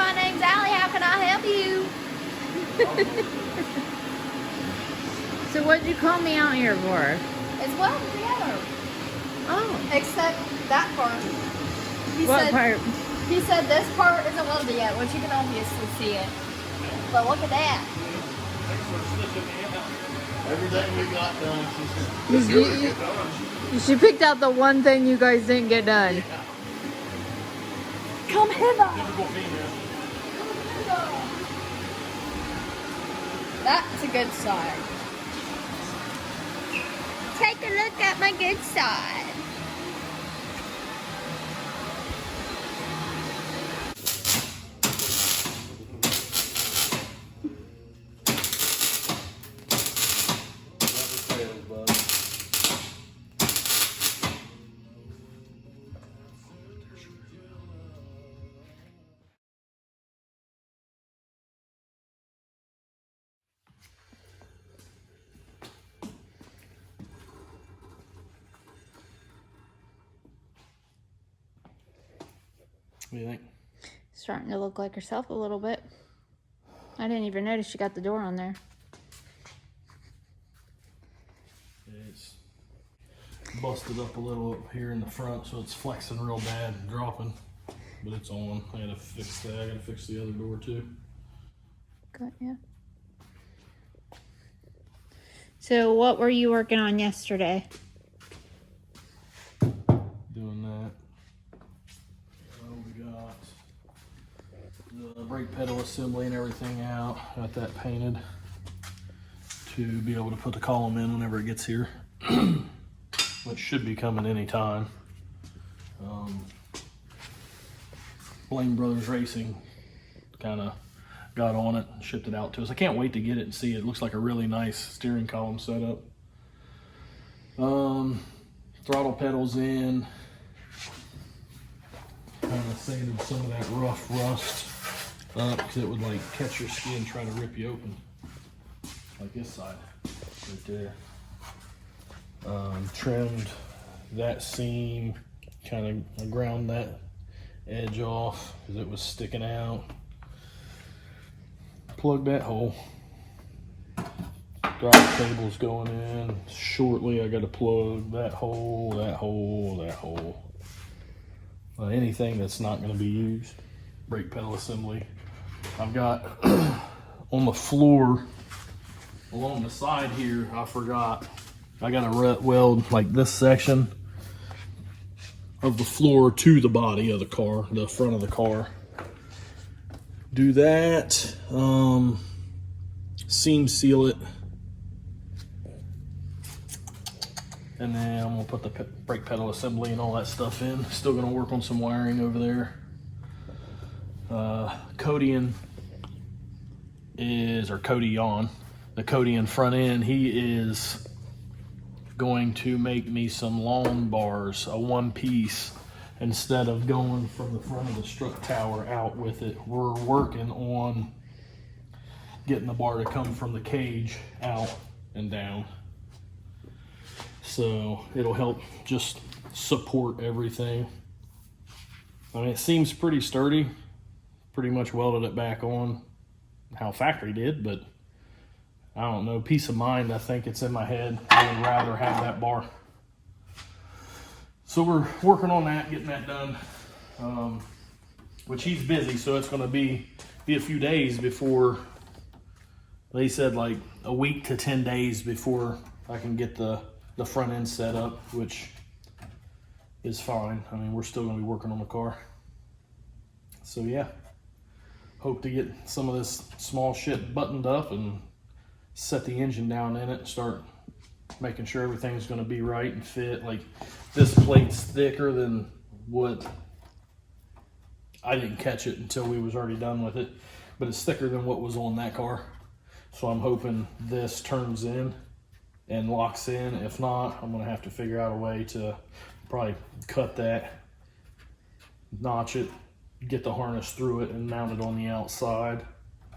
my name's Allie. How can I help you? So what'd you call me out here for? It's welded together. Oh. Except that part. What part? He said this part isn't welded yet, which you can obviously see it. But look at that. Everything we got done, She picked out the one thing you guys didn't get done. Come hither. That's a good side. Take a look at my good side. What do you think? Starting to look like herself a little bit. I didn't even notice she got the door on there. It's busted up a little up here in the front, so it's flexing real bad and dropping. But it's on. I gotta fix that. I gotta fix the other door too. Good, yeah. So what were you working on yesterday? Doing that. We got the brake pedal assembly and everything out. Got that painted to be able to put the column in whenever it gets here, which should be coming anytime. Blaine Brothers Racing kind of got on it and shipped it out to us. I can't wait to get it and see it. It looks like a really nice steering column setup. Throttle pedals in. Kind of sanded some of that rough rust up because it would like catch your skin trying to rip you open. Like this side right there. Trimmed that seam, kind of ground that edge off because it was sticking out. Plug that hole. Drive cable's going in shortly. I got to plug that hole, that hole, that hole. Anything that's not going to be used. Brake pedal assembly. I've got on the floor along the side here, I forgot. I got to weld like this section of the floor to the body of the car, the front of the car. Do that. Seam seal it. And then I'm gonna put the brake pedal assembly and all that stuff in. Still gonna work on some wiring over there. Cody on the Cody front end, he is going to make me some long bars, a one piece, instead of going from the front of the strut tower out with it. We're working on getting the bar to come from the cage out and down. So it'll help just support everything. I mean, it seems pretty sturdy. Pretty much welded it back on how factory did, but I don't know, peace of mind, I think it's in my head. I would rather have that bar. So we're working on that, getting that done. Which he's busy, so it's gonna be a few days before, they said like a week to 10 days before I can get the front end set up, which is fine. I mean, we're still gonna be working on the car. So yeah, hope to get some of this small shit buttoned up and set the engine down in it and start making sure everything's gonna be right and fit. Like, this plate's thicker than what, I didn't catch it until we was already done with it, but it's thicker than what was on that car. So I'm hoping this turns in and locks in. If not, I'm gonna have to figure out a way to probably cut that, notch it, get the harness through it and mount it on the outside.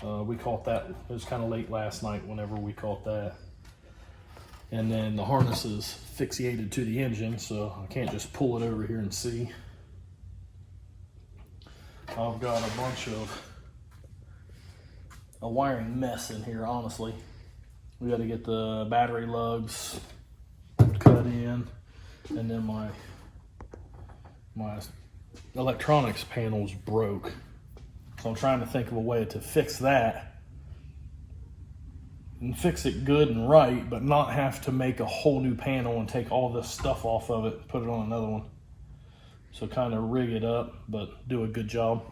We caught that, it was kind of late last night whenever we caught that. And then the harness is fixated to the engine, so I can't just pull it over here and see. I've got a bunch of a wiring mess in here, honestly. We got to get the battery lugs cut in, and then my electronics panel's broke. So I'm trying to think of a way to fix that and fix it good and right, but not have to make a whole new panel and take all this stuff off of it and put it on another one. So kind of rig it up, but do a good job.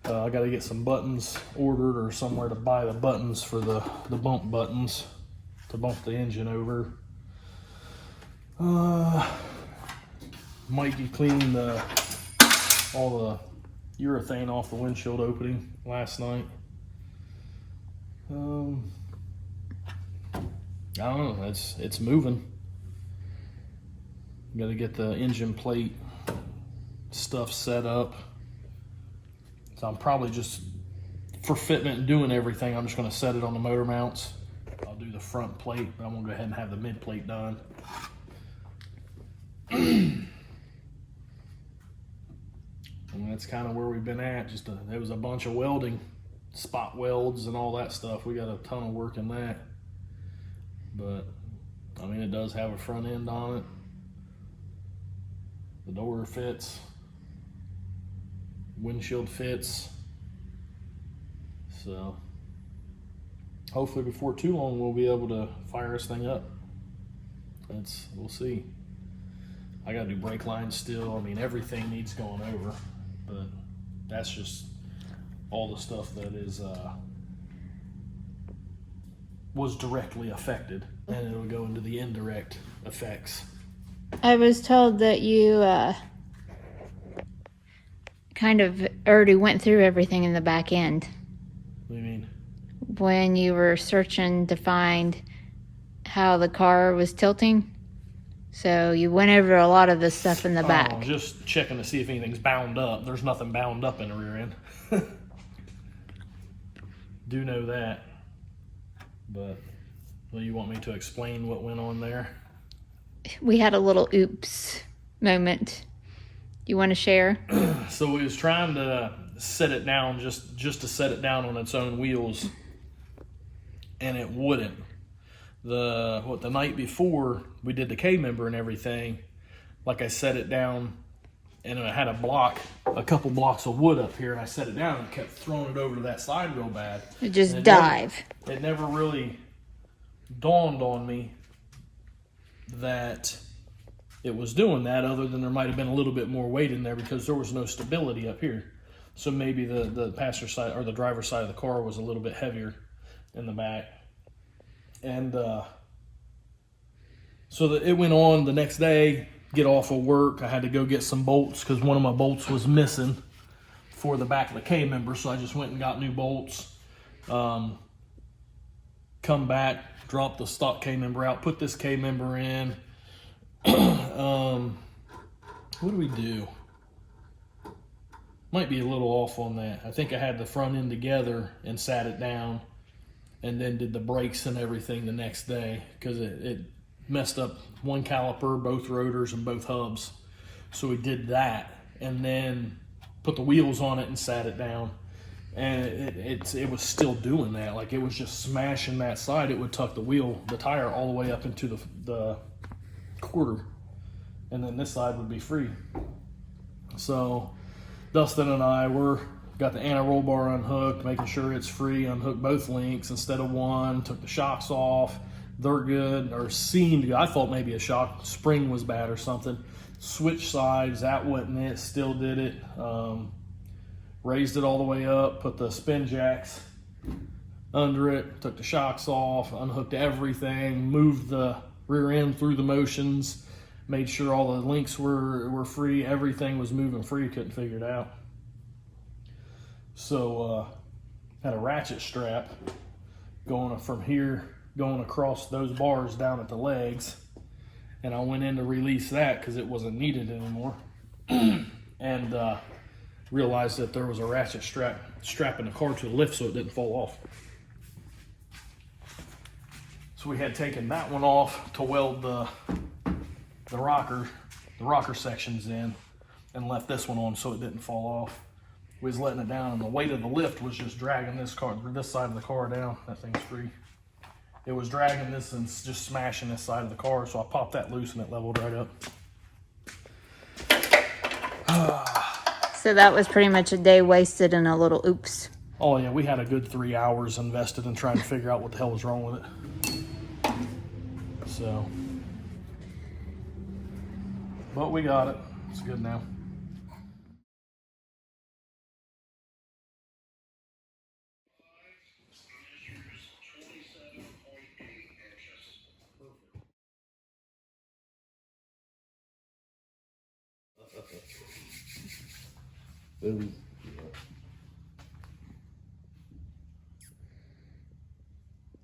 I got to get some buttons ordered or somewhere to buy the buttons for the bump buttons to bump the engine over. Might be cleaning all the urethane off the windshield opening last night. I don't know, it's moving. Got to get the engine plate stuff set up. So I'm probably just, for fitment and doing everything, I'm just going to set it on the motor mounts. I'll do the front plate, but I'm going to go ahead and have the mid plate done. And that's kind of where we've been at. There was a bunch of welding, spot welds and all that stuff. We got a ton of work in that. But, I mean, it does have a front end on it. The door fits. Windshield fits. So hopefully before too long we'll be able to fire this thing up. We'll see. I gotta do brake lines still. I mean, everything needs going over, but that's just all the stuff that was directly affected, and it'll go into the indirect effects. I was told that you kind of already went through everything in the back end. What do you mean? When you were searching to find how the car was tilting. So you went over a lot of the stuff in the back. Just checking to see if anything's bound up. There's nothing bound up in the rear end. Do know that. But, well, you want me to explain what went on there? We had a little oops moment. You want to share? So we was trying to set it down, just to set it down on its own wheels, and it wouldn't. The night before we did the K-member and everything, like I set it down, and I had a couple blocks of wood up here, and I set it down and kept throwing it over to that side real bad. It just dive. It never really dawned on me that it was doing that, other than there might have been a little bit more weight in there because there was no stability up here. So maybe the passenger side or the driver's side of the car was a little bit heavier in the back. And so it went on the next day, get off of work. I had to go get some bolts because one of my bolts was missing for the back of the K-member. So I just went and got new bolts. Come back, drop the stock K-member out, put this K-member in. What do we do? Might be a little off on that. I think I had the front end together and sat it down, and then did the brakes and everything the next day because it messed up one caliper, both rotors, and both hubs. So we did that, and then put the wheels on it and sat it down, and it was still doing that. Like, it was just smashing that side. It would tuck the tire all the way up into the quarter, and then this side would be free. So Dustin and I got the anti-roll bar unhooked, making sure it's free, unhooked both links instead of one, took the shocks off. They're good, or seemed good. I thought maybe a shock spring was bad or something. Switch sides, that wasn't it, still did it. Raised it all the way up, put the spin jacks under it, took the shocks off, unhooked everything, moved the rear end through the motions, made sure all the links were free, everything was moving free, couldn't figure it out. So had a ratchet strap going from here, going across those bars down at the legs, and I went in to release that because it wasn't needed anymore. And realized that there was a ratchet strapping the car to the lift so it didn't fall off. So we had taken that one off to weld the rocker sections in, and left this one on so it didn't fall off. we was letting it down, and the weight of the lift was just dragging this side of the car down. That thing's free. It was dragging this and just smashing this side of the car, so I popped that loose and it leveled right up. So that was pretty much a day wasted in a little oops. Oh yeah, we had a good 3 hours invested in trying to figure out what the hell was wrong with it. So, but we got it. It's good now.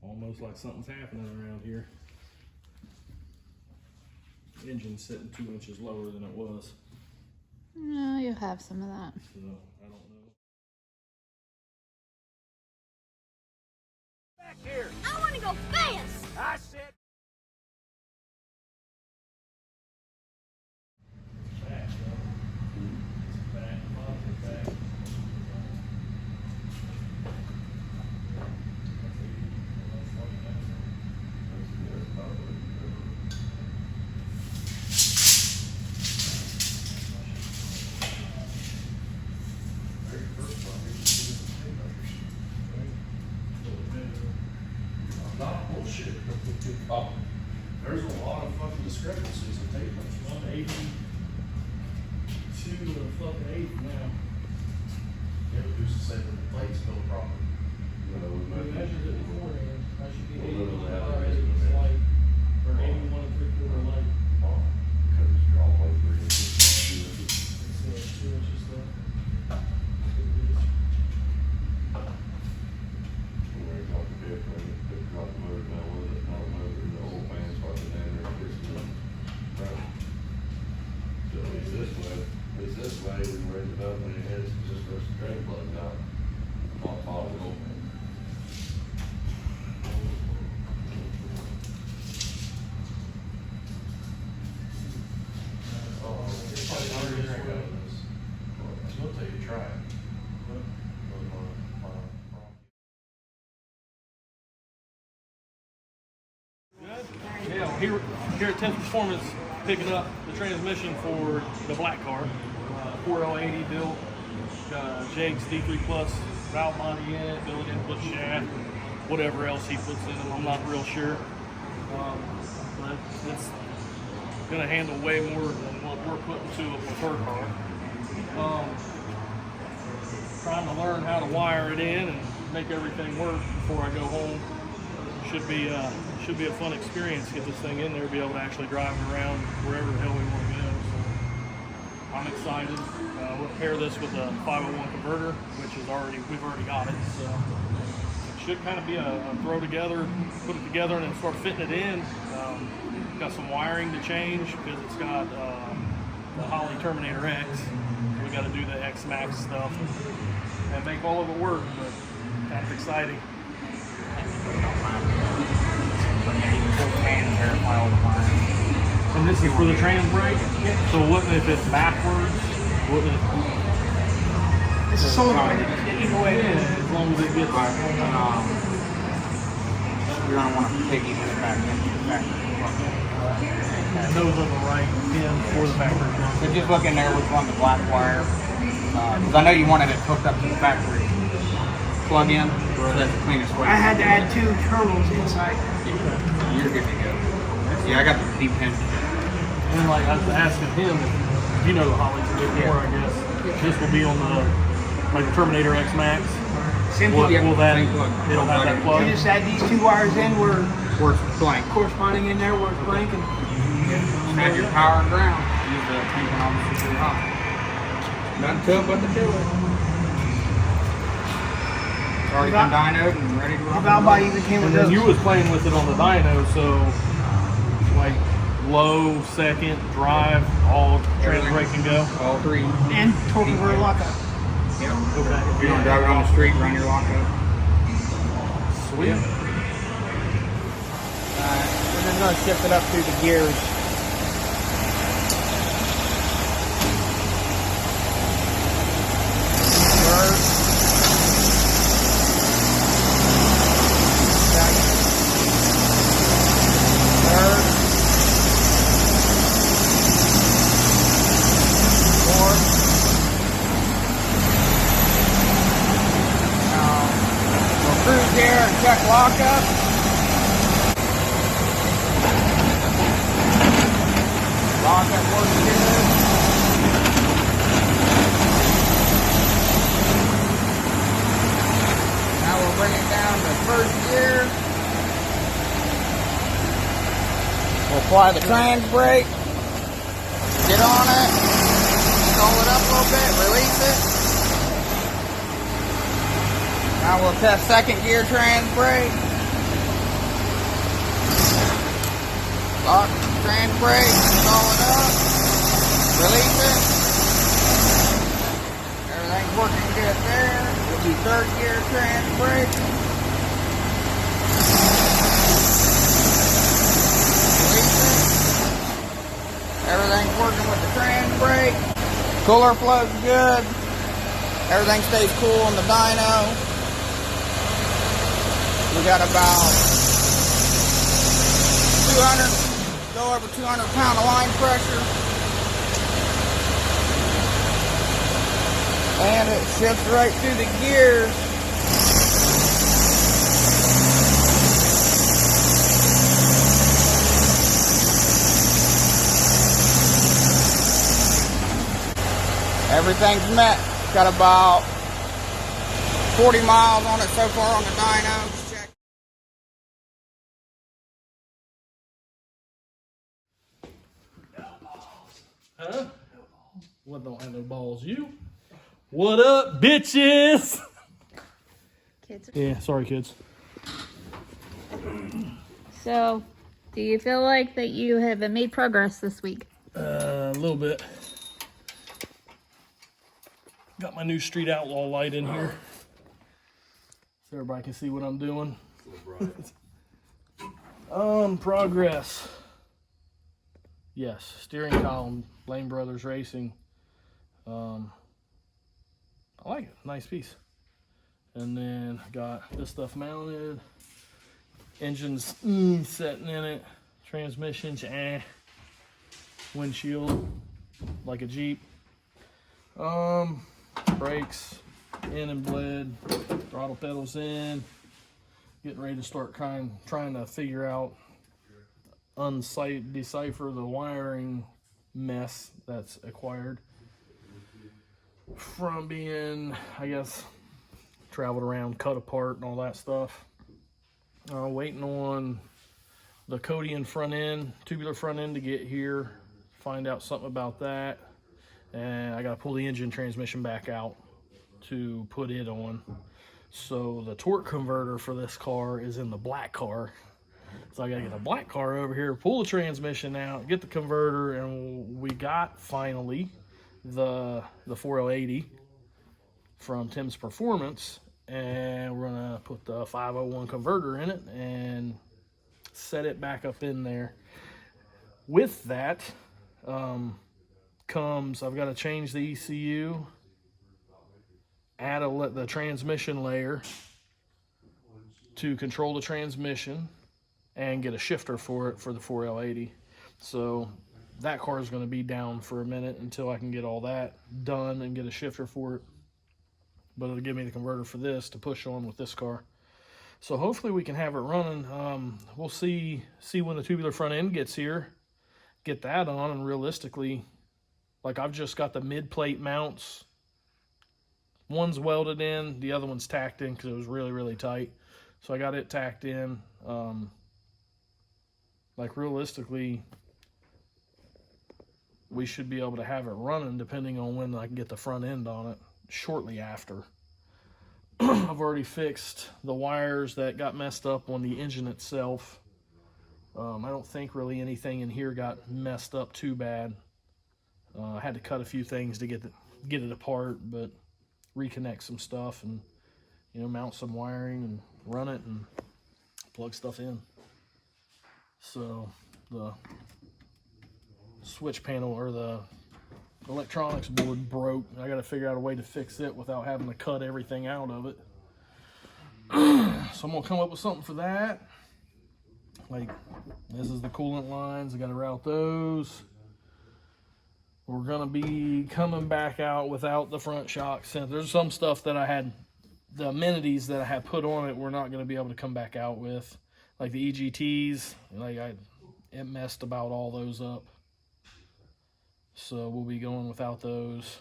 Almost like something's happening around here. The engine's sitting 2 inches lower than it was. No, you'll have some of that. So, I don't know. Back here. I want to go fast. I said. Not bullshit. There's a lot of fucking discrepancies in tape measures. 182 and a fucking 8 now. Yeah, but who's to say that the plate's built properly? We measured it beforehand. I should be 81 light, or 81 and 3/4 light. Because you're all like 3 inches. So 2 inches left. Where it's off the bed, when you put the motor down with it, not a motor, the whole fan's fucking down there, fixing it. Right. So it's this way, we raise it up and it heads just for the drain plugs out. Not follow the old man. We'll take a try. Yeah, here at 10th Performance, picking up the transmission for the black car. 4L80 built, Jake's D3 Plus valve body in it, built input shaft, whatever else he puts in them, I'm not real sure. But it's going to handle way more than what we're putting to it with her car. Trying to learn how to wire it in and make everything work before I go home. Should be a fun experience. Get this thing in there, be able to actually drive it around wherever the hell we want to go. So I'm excited. We'll pair this with a 501 converter, which is we've already got it. So it should kind of be a throw together, put it together, and then start fitting it in. Got some wiring to change because it's got the Holley Terminator X. We got to do the X Max stuff and make all of it work, but that's exciting. And this is for the trans brake? So wouldn't if it's backwards, wouldn't it? This is solenoid. Either way, Yeah, as long as it gets... You're going to want to piggy it back in. And those are the right pin for the factory. So just look in there which one the black wire. Because I know you wanted it hooked up to the factory plug-in. So that's the cleanest way. I had to add 2 terminals inside. You're good to go. Yeah, I got the deep pin. And like I was asking him, if you know the Hollies a bit more, I guess. This will be on the Terminator X Max. Same Will plug. that? Same plug. It'll have that plug. You just add these 2 wires in, we're Works blank. corresponding in there, we're blank, and Add your power and ground. Use the tank and obviously hot. Nothing to it but to do it. It's already been dynoed and ready to the rock. valve body even came with And then those. you was playing with it on the dyno, so like low, second, drive, all trans brake can go. All 3. And torque converter lockup. Yep. Okay. If you want to drive it on the street, run your lockup. Sweet. And then going to shift it up through the gears. First. Second. Third. Fourth. We'll cruise here and check lockup. Lockup works good. Now we'll bring it down to first gear. We'll apply the trans brake. Get on it. Roll it up a little bit. Release it. Now we'll test second gear trans brake. Lock trans brake. Roll it up. Release it. Everything's working good there. We'll do third gear trans brake. Release it. Everything's working with the trans brake. Cooler flow's good. Everything stays cool on the dyno. We got about over 200 pound of line pressure. And it shifts right through the gears. Everything's met. Got about 40 miles on it so far on the dyno. Just check. Huh? What don't have no balls? You? What up, bitches? Kids. Yeah, sorry, kids. So, do you feel like that you have made progress this week? A little bit. Got my new Street Outlaw light in here, so everybody can see what I'm doing. Progress. Yes, steering column, Lane Brothers Racing. I like it, nice piece. And then I got this stuff mounted. Engine's setting in it. Transmission's windshield, like a Jeep. Brakes in and bled. Throttle pedals in. Getting ready to start trying to figure out, decipher the wiring mess that's acquired from being, I guess, traveled around, cut apart and all that stuff. Waiting on the Codian front end, tubular front end to get here, find out something about that. And I got to pull the engine transmission back out to put it on. So the torque converter for this car is in the black car. So I got to get the black car over here, pull the transmission out, get the converter, and we got finally the 4L80 from Tim's Performance, and we're gonna put the 501 converter in it and set it back up in there. With that comes, I've got to change the ECU, add the transmission layer to control the transmission, and get a shifter for it for the 4L80. So that car is going to be down for a minute until I can get all that done and get a shifter for it. But it'll give me the converter for this to push on with this car. So hopefully we can have it running. We'll see when the tubular front end gets here, get that on, and realistically, like, I've just got the mid plate mounts. One's welded in, the other one's tacked in because it was really, really tight. So I got it tacked in. Like, realistically, we should be able to have it running depending on when I can get the front end on it shortly after. I've already fixed the wires that got messed up on the engine itself. I don't think really anything in here got messed up too bad. I had to cut a few things to get it apart, but reconnect some stuff and, you know, mount some wiring and run it and plug stuff in. So the switch panel, or the electronics board broke. I got to figure out a way to fix it without having to cut everything out of it. So I'm gonna come up with something for that. Like, this is the coolant lines. I got to route those. We're gonna be coming back out without the front shock sensor. There's some stuff that I had, the amenities that I had put on it, we're not gonna be able to come back out with, like the EGTs. It messed about all those up. So we'll be going without those.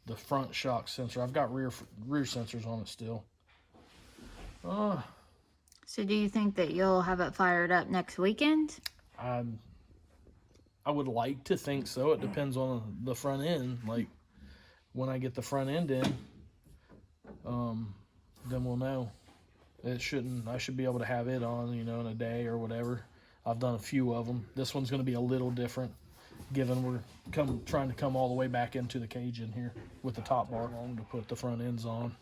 The front shock sensor, I've got rear sensors on it still. So do you think that you'll have it fired up next weekend? I would like to think so. It depends on the front end. Like, when I get the front end in, then we'll know. I should be able to have it on, in a day or whatever. I've done a few of them. This one's going to be a little different, given we're trying to come all the way back into the cage in here with the top bar on to put the front ends on.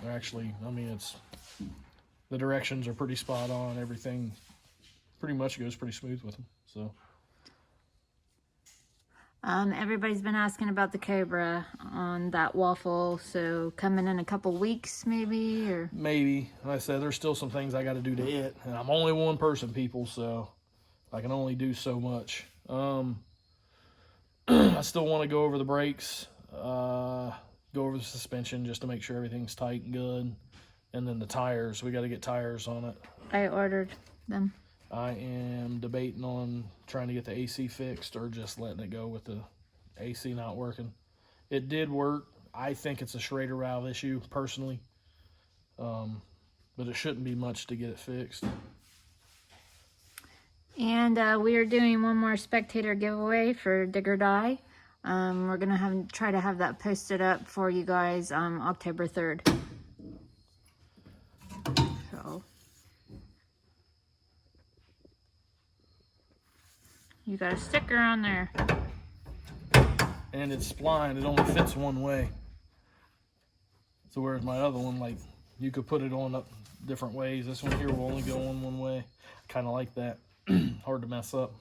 They're actually, the directions are pretty spot on. Everything pretty much goes pretty smooth with them. So. Everybody's been asking about the Cobra on that waffle, so coming in a couple weeks maybe, or? Maybe. Like I said, there's still some things I got to do to it, and I'm only one person, people, so I can only do so much. I still want to go over the brakes, go over the suspension just to make sure everything's tight and good, and then the tires. We got to get tires on it. I ordered them. I am debating on trying to get the AC fixed or just letting it go with the AC not working. It did work. I think it's a Schrader valve issue, personally. But it shouldn't be much to get it fixed. And we are doing one more spectator giveaway for Dig or Die. We're going to try to have that posted up for you guys October 3rd. So... you got a sticker on there. And it's spline. It only fits one way. So whereas my other one, like, you could put it on up different ways. This one here will only go on one way. Kind of like that. Hard to mess up.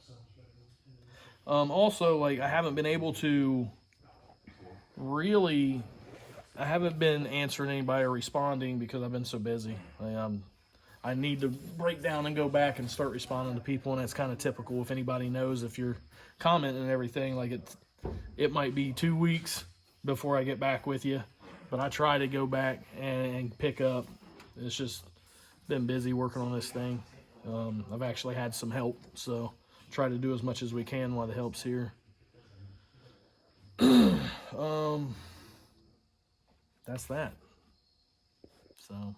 Also, like, I haven't been able to really... I haven't been answering anybody or responding because I've been so busy. I need to break down and go back and start responding to people, and it's kind of typical. If anybody knows, if you're commenting and everything, like it might be 2 weeks before I get back with you, but I try to go back and pick up. It's just been busy working on this thing. I've actually had some help, so try to do as much as we can while the help's here. That's that. So.